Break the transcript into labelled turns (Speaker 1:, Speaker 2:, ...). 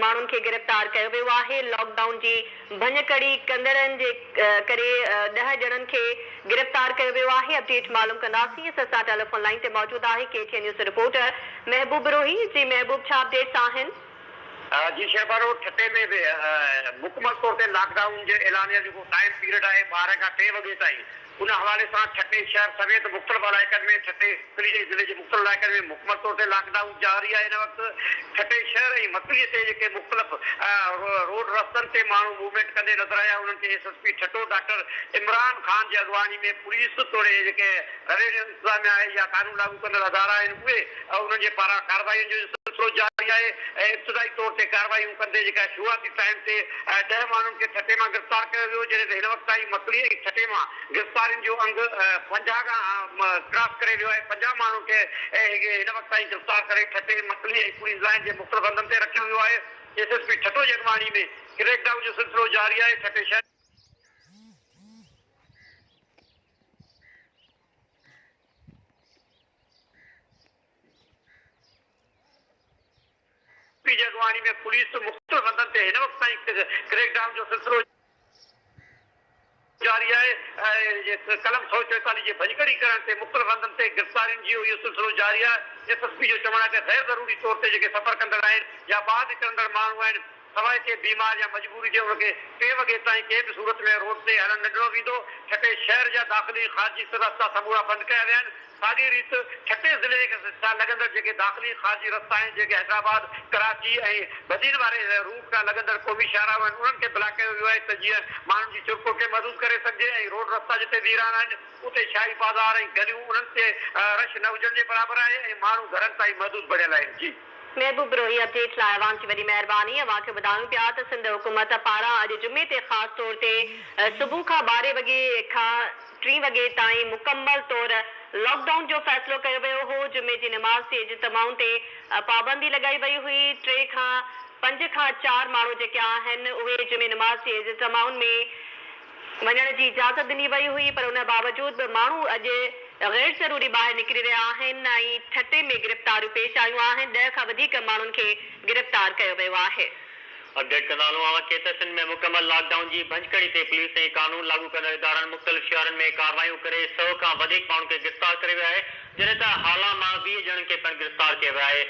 Speaker 1: माण्हुनि खे गिरफ़्तार कयो वियो आहे। लॉकडाउन जी भञकड़ी कंदड़नि जे करे 10 ॼणनि खे गिरफ़्तार कयो वियो आहे। अपडेट मालूम कंदासीं। असां टेलीफोन लाइन ते मौजूद आहे KTN न्यूज़ रिपोर्टर महबूब रोही। जी महबूब, छा अपडेट्स आहिनि?
Speaker 2: जी शहबारो, ठटे में भी मुकमल तौर ते लॉकडाउन जे ऐलान जो टाइम पीरियड है 12 खां 3 वगे ताईं। उन हवाले से ठटे शहर समेत मुख्तलिफ इलाइक़नि में ठटे ज़िले के मुख्तलिफ इलाइक़नि में मुकमल तौर ते लॉकडाउन जारी है। इन वक्त ठटे शहर ऐं मकलीअ ते जेके मुख्तलिफ रोड रस्तनि ते माण्हू मूवमेंट कंदे नज़र आया। उन्हनि खे SSP ठटो डॉक्टर इमरान खान जी अॻवानी में पुलिस तोड़े जेके रवेड़ इंतज़ामिया आहे या कानून लागू कंदड़ अदारा आहिनि उहे उन्हनि जे पारां कार्रवाइयुनि जो सिलसिलो जारी है। इब्तिदाई तौर ते कार्रवाइयूं कंदे जेका शुरूआती टाइम ते 10 माण्हुनि खे ठटे मां गिरफ़्तार कयो वियो, जॾहिं हिन वक़्त ताईं मकली ऐं ठटे मां गिरफ़्तारियुनि जो अंग 50 खां क्रॉस करे वियो आहे। 50 माण्हुनि खे हिन वक़्त ताईं गिरफ़्तार करे ठटे मकली ऐं पुलिस लाइन जे मुख़्तलिफ़ हंधनि ते रखियो वियो आहे। SSP ठटो जी अॻवानी में क्रैकडाउन जो सिलसिलो जारी आहे। ठटे शहर जी अॻवानी में पुलिस मुख़्तलिफ़ हंधनि ते हिन वक़्त ताईं क्रैकडाउन जो सिलसिलो जारी है। कलम 144 जी भञकड़ी करण ते मुख़्तलिफ़ हंधनि ते गिरफ़्तारियुनि जो इहो सिलसिलो जारी है। SSP जो चवणु आहे त गैर ज़रूरी तौर ते जेके सफ़र कंदड़ आहिनि या ॿाहिरि निकिरंदड़ माण्हू आहिनि, सवाइ के बीमार या मजबूरी जे उनखे 3 वगे ताईं कंहिं बि सूरत में रोड ते हलणु न ॾिनो वेंदो। ठटे शहर जा दाख़िली ख़ारिजी रस्ता समूरा बंदि कया विया आहिनि। साॻी रीत ठटे ज़िले सां लॻंदड़ जेके दाख़िली ख़ारिजी रस्ता आहिनि, जेके हैदराबाद, कराची ऐं बजीर वारे रूट खां लॻंदड़ क़ौमी शाहराह आहिनि, उन्हनि खे ब्लॉक कयो वियो आहे त जीअं माण्हुनि जी चुरको खे महदूद करे सघिजे। ऐं रोड रस्ता जिते वीरान आहिनि उते शाही बाज़ार ऐं गलियूं उन्हनि ते रश न हुजण जे बराबरि आहे ऐं माण्हू घरनि ताईं महदूद बढ़ियल आहिनि। जी
Speaker 1: महबूब रोही, अपडेट लाइ अवां जी वॾी महिरबानी। अवां खे ॿुधायूं पिया त सिंध हुकूमत पारां अॼु जुमे ते ख़ासि तौर ते सुबुह खां 12 वगे खां 3 वगे ताईं मुकमल तौर लॉकडाउन जो फ़ैसिलो कयो वियो हो। जुमे जी नमाज़ ते इज्तिमाउनि ते पाबंदी लॻाई वई हुई। 3 खां 5 खां 4 माण्हू जेके आहिनि उहे जुमे नमाज़ जे इज्तिमाउनि में वञण जी इजाज़त ॾिनी वई हुई, पर उन बावजूद बि माण्हू अॼु गैर ज़रूरी ॿाहिरि निकिरी रहिया आहिनि ऐं ठटे में गिरफ़्तारियूं पेश आयूं आहिनि। 10 खां वधीक माण्हुनि खे गिरफ़्तार कयो वियो आहे।
Speaker 3: अपडेट कंदा हलूं कि सिंध में मुकमल लॉकडाउन जी भञकड़ी ते पुलिस ऐं कानून लागू कंदड़ इदारनि मुख़्तलिफ़ शहरनि में कार्रवाइयूं करे 100 खां वधीक माण्हुनि खे गिरफ़्तार करे वियो आहे, जॾहिं त हाल मां 20 ॼणनि खे पिणु गिरफ़्तार कयो वियो आहे।